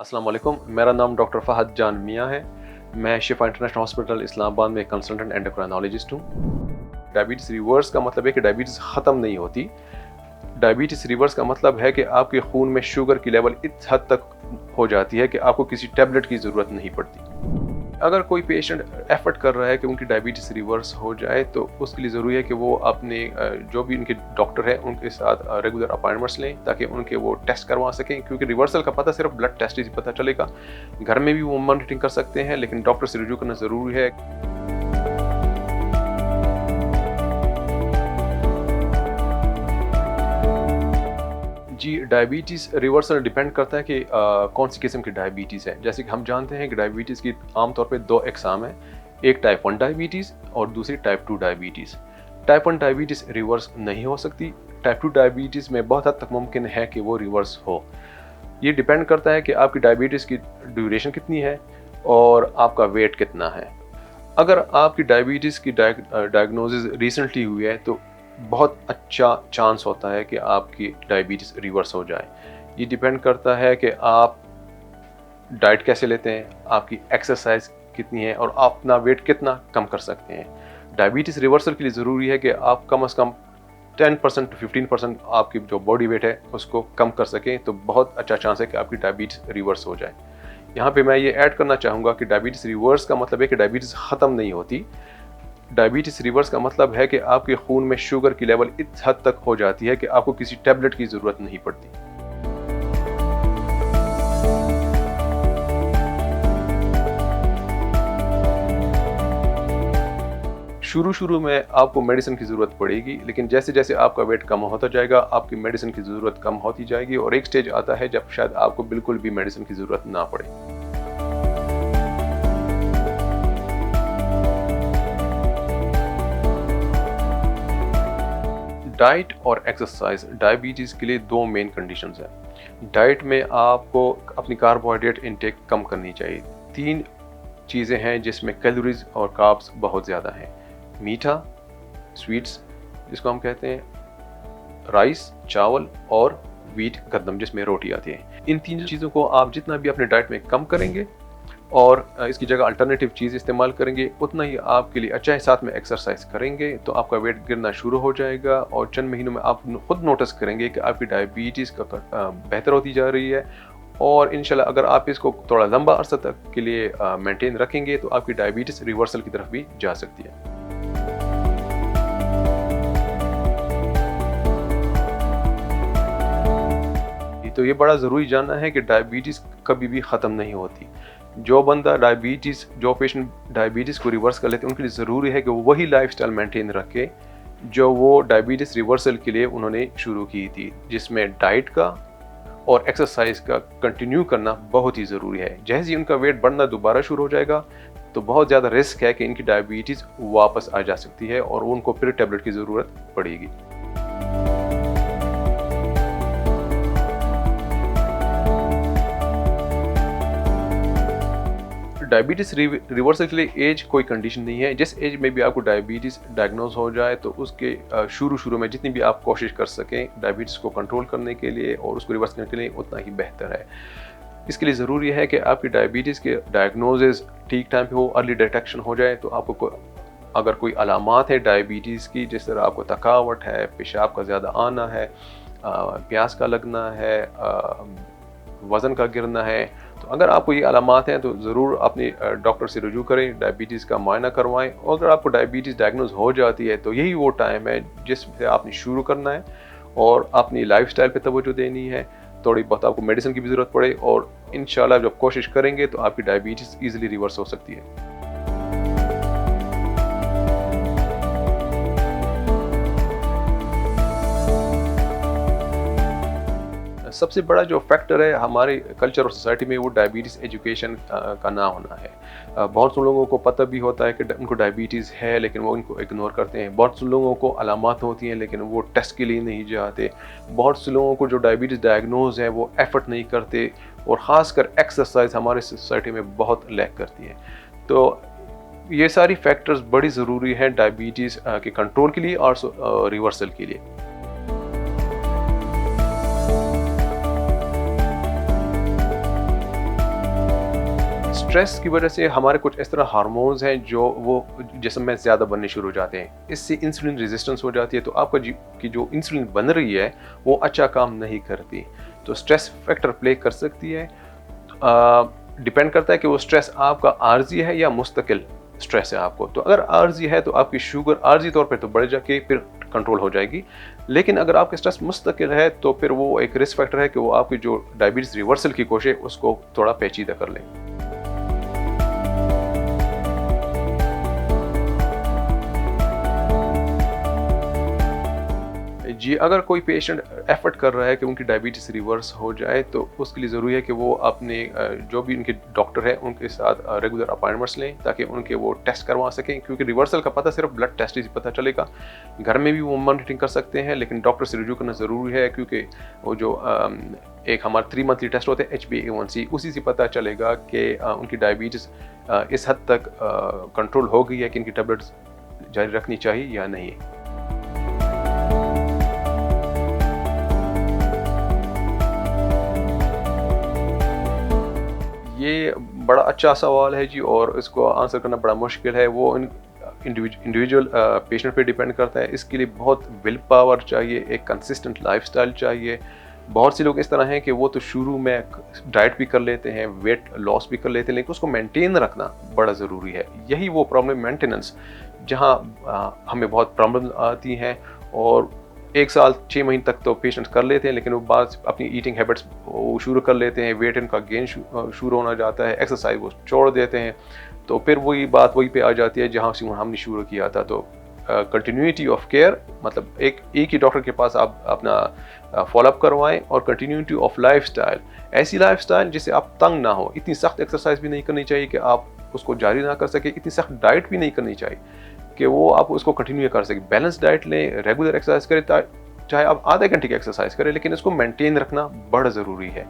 अस्सलाम वालेकुम, मेरा नाम डॉक्टर फ़हद जान मियाँ है। मैं शिफा इंटरनेशनल हॉस्पिटल इस्लामाबाद में कंसल्टेंट एंडोक्राइनोलॉजिस्ट हूँ। डायबिटीज़ रिवर्स का मतलब है कि डायबिटीज़ ख़त्म नहीं होती। डायबिटीज़ रिवर्स का मतलब है कि आपके खून में शुगर की लेवल इस हद तक हो जाती है कि आपको किसी टैबलेट की ज़रूरत नहीं पड़ती। अगर कोई पेशेंट एफर्ट कर रहा है कि उनकी डायबिटीज़ रिवर्स हो जाए, तो उसके लिए ज़रूरी है कि वो अपने जो भी उनके डॉक्टर हैं उनके साथ रेगुलर अपॉइंटमेंट्स लें, ताकि उनके वो टेस्ट करवा सकें। क्योंकि रिवर्सल का पता सिर्फ ब्लड टेस्ट से पता चलेगा। घर में भी वो मॉनिटरिंग कर सकते हैं, लेकिन डॉक्टर से रुजू करना ज़रूरी है। जी, डायबिटीज़ रिवर्सल डिपेंड करता है कि कौन सी किस्म की डायबिटीज़ है। जैसे कि हम जानते हैं कि डायबिटीज़ की आमतौर पे 2 अक़साम हैं, एक टाइप 1 डायबिटीज़ और दूसरी type 2 diabetes. Type 1 diabetes reverse नहीं हो सकती। टाइप 2 डायबिटीज़ में बहुत हद तक मुमकिन है कि वो रिवर्स हो। ये डिपेंड करता है कि आपकी डायबिटीज़ की ड्यूरेशन कितनी है और आपका वेट कितना है। अगर आपकी डायबिटीज़ की डायग्नोसिस रिसेंटली हुई है, तो बहुत अच्छा चांस होता है कि आपकी डायबिटीज़ रिवर्स हो जाए। ये डिपेंड करता है कि आप डाइट कैसे लेते हैं, आपकी एक्सरसाइज कितनी है और आप अपना वेट कितना कम कर सकते हैं। डायबिटीज़ रिवर्सल के लिए ज़रूरी है कि आप कम से कम 10% टू 15% आपकी जो बॉडी वेट है उसको कम कर सकें, तो बहुत अच्छा चांस है कि आपकी डायबिटीज़ रिवर्स हो जाए। यहाँ पे मैं ये ऐड करना चाहूँगा कि डायबिटीज़ रिवर्स का मतलब है कि डायबिटीज़ ख़त्म नहीं होती। डायबिटीज़ रिवर्स का मतलब है कि आपके खून में शुगर की लेवल इस हद तक हो जाती है कि आपको किसी टैबलेट की ज़रूरत नहीं पड़ती। शुरू में आपको मेडिसिन की ज़रूरत पड़ेगी, लेकिन जैसे-जैसे आपका वेट कम होता जाएगा, आपकी मेडिसिन की ज़रूरत कम होती जाएगी और एक स्टेज आता है जब शायद आपको बिल्कुल भी मेडिसिन की ज़रूरत ना पड़े। डाइट और एक्सरसाइज डायबिटीज़ के लिए 2 मेन कंडीशंस हैं। डाइट में आपको अपनी कार्बोहाइड्रेट इनटेक कम करनी चाहिए। 3 चीज़ें हैं जिसमें कैलोरीज और कार्ब्स बहुत ज़्यादा हैं। मीठा, स्वीट्स जिसको हम कहते हैं, राइस चावल और व्हीट गंदम जिसमें रोटी आती है। इन 3 चीज़ों को आप जितना भी अपने डाइट में कम करेंगे और इसकी जगह अल्टरनेटिव चीज़ इस्तेमाल करेंगे, उतना ही आपके लिए अच्छा है। साथ में एक्सरसाइज करेंगे तो आपका वेट गिरना शुरू हो जाएगा और चंद महीनों में आप खुद नोटिस करेंगे कि आपकी डायबिटीज़ का बेहतर होती जा रही है। और इंशाल्लाह अगर आप इसको थोड़ा लंबा अरसा तक के लिए मेंटेन रखेंगे, तो आपकी डायबिटीज़ रिवर्सल की तरफ भी जा सकती है। तो ये बड़ा ज़रूरी जानना है कि डायबिटीज़ कभी भी ख़त्म नहीं होती। जो पेशेंट डायबिटीज़ को रिवर्स कर लेते हैं, उनके लिए ज़रूरी है कि वो वही लाइफ़स्टाइल मेंटेन रखें जो वो डायबिटीज़ रिवर्सल के लिए उन्होंने शुरू की थी, जिसमें डाइट का और एक्सरसाइज का कंटिन्यू करना बहुत ही ज़रूरी है। जैसे ही उनका वेट बढ़ना दोबारा शुरू हो जाएगा, तो बहुत ज़्यादा रिस्क है कि इनकी डायबिटीज़ वापस आ जा सकती है और उनको फिर टैबलेट की ज़रूरत पड़ेगी। डायबिटीज़ रिवर्सल के लिए एज कोई कंडीशन नहीं है। जिस एज में भी आपको डायबिटीज़ डायग्नोज हो जाए, तो उसके शुरू में जितनी भी आप कोशिश कर सकें डायबिटीज़ को कंट्रोल करने के लिए और उसको रिवर्स करने के लिए, उतना ही बेहतर है। इसके लिए ज़रूरी है कि आपकी डायबिटीज़ के डायग्नोसिस ठीक टाइम पे हो, अर्ली डिटेक्शन हो जाए। तो आपको अगर कोई अलामात है डायबिटीज़ की, जिस तरह आपको थकावट है, पेशाब का ज़्यादा आना है, प्यास का लगना है, वज़न का गिरना है, तो अगर आपको ये अलामात हैं तो ज़रूर अपने डॉक्टर से रुजू करें, डायबिटीज़ का मुआयना करवाएं। और अगर आपको डायबिटीज़ डायग्नोज हो जाती है, तो यही वो टाइम है जिससे आपने शुरू करना है और अपनी लाइफ़स्टाइल पे तवज्जो देनी है। थोड़ी बहुत आपको मेडिसिन की भी ज़रूरत पड़े, और इंशाल्लाह जब कोशिश करेंगे तो आपकी डायबिटीज़ ईज़िली रिवर्स हो सकती है। सबसे बड़ा जो फैक्टर है हमारे कल्चर और सोसाइटी में, वो डायबिटीज़ एजुकेशन का ना होना है। बहुत से लोगों को पता भी होता है कि उनको डायबिटीज़ है, लेकिन वो इनको इग्नोर करते हैं। बहुत से लोगों को अलामात होती हैं, लेकिन वो टेस्ट के लिए नहीं जाते। बहुत से लोगों को जो डायबिटीज़ डायग्नोज है, वो एफर्ट नहीं करते, और ख़ासकर एक्सरसाइज हमारे सोसाइटी में बहुत लैक करती है। तो ये सारी फैक्टर्स बड़ी ज़रूरी है डायबिटीज़ के कंट्रोल के लिए और रिवर्सल के लिए। स्ट्रेस की वजह से हमारे कुछ इस तरह हार्मोन्स हैं जो वो जिस्म में ज़्यादा बनने शुरू हो जाते हैं, इससे इंसुलिन रेजिस्टेंस हो जाती है, तो आपका की जो इंसुलिन बन रही है वो अच्छा काम नहीं करती, तो स्ट्रेस फैक्टर प्ले कर सकती है। डिपेंड करता है कि वो स्ट्रेस आपका आर्जी है या मुस्तकिल स्ट्रेस है आपको। तो अगर आर्जी है तो आपकी शुगर आर्जी तौर पे तो बढ़ जाके फिर कंट्रोल हो जाएगी, लेकिन अगर आपका स्ट्रेस मुस्तकिल है तो फिर वो एक रिस्क फैक्टर है कि वो आपकी जो डायबिटीज़ रिवर्सल की कोशिश उसको थोड़ा पेचीदा कर ले। जी, अगर कोई पेशेंट एफर्ट कर रहा है कि उनकी डायबिटीज़ रिवर्स हो जाए तो उसके लिए ज़रूरी है कि वो अपने जो भी उनके डॉक्टर हैं उनके साथ रेगुलर अपॉइंटमेंट्स लें ताकि उनके वो टेस्ट करवा सकें, क्योंकि रिवर्सल का पता सिर्फ ब्लड टेस्ट से पता चलेगा। घर में भी वो मॉनिटरिंग कर सकते हैं, लेकिन डॉक्टर से रिव्यू करना ज़रूरी है, क्योंकि वो जो एक हमारा 3 मंथली टेस्ट होते हैं HbA1c, उसी से पता चलेगा कि उनकी डायबिटीज़ इस हद तक कंट्रोल हो गई है कि इनकी टैबलेट्स जारी रखनी चाहिए या नहीं। ये बड़ा अच्छा सवाल है जी, और इसको आंसर करना बड़ा मुश्किल है। वो इंडिविजुअल पेशेंट पे डिपेंड करता है। इसके लिए बहुत विल पावर चाहिए, एक कंसिस्टेंट लाइफस्टाइल चाहिए। बहुत से लोग इस तरह हैं कि वो तो शुरू में डाइट भी कर लेते हैं, वेट लॉस भी कर लेते हैं, लेकिन उसको मेंटेन रखना बड़ा ज़रूरी है। यही वो प्रॉब्लम मेंटेनेंस जहाँ हमें बहुत प्रॉब्लम आती हैं, और 1 साल 6 महीने तक तो पेशेंट्स कर लेते हैं, लेकिन वो बाद अपनी ईटिंग हैबिट्स वो शुरू कर लेते हैं, वेट इनका गेन शुरू होना जाता है, एक्सरसाइज वो छोड़ देते हैं, तो फिर वही बात वही पे आ जाती है जहाँ से हमने शुरू किया था। तो कंटिन्यूटी ऑफ केयर मतलब एक ही डॉक्टर के पास आप अपना फॉलोअप करवाएं, और कंटिन्यूटी ऑफ लाइफस्टाइल, ऐसी लाइफस्टाइल जिससे आप तंग ना हो। इतनी सख्त एक्सरसाइज भी नहीं करनी चाहिए कि आप उसको जारी ना कर सके, इतनी सख्त डाइट भी नहीं करनी चाहिए कि वो आप उसको कंटिन्यू कर सके। बैलेंस डाइट लें, रेगुलर एक्सरसाइज करें, चाहे आप आधे घंटे की एक्सरसाइज करें, लेकिन इसको मेंटेन रखना बड़ा ज़रूरी है।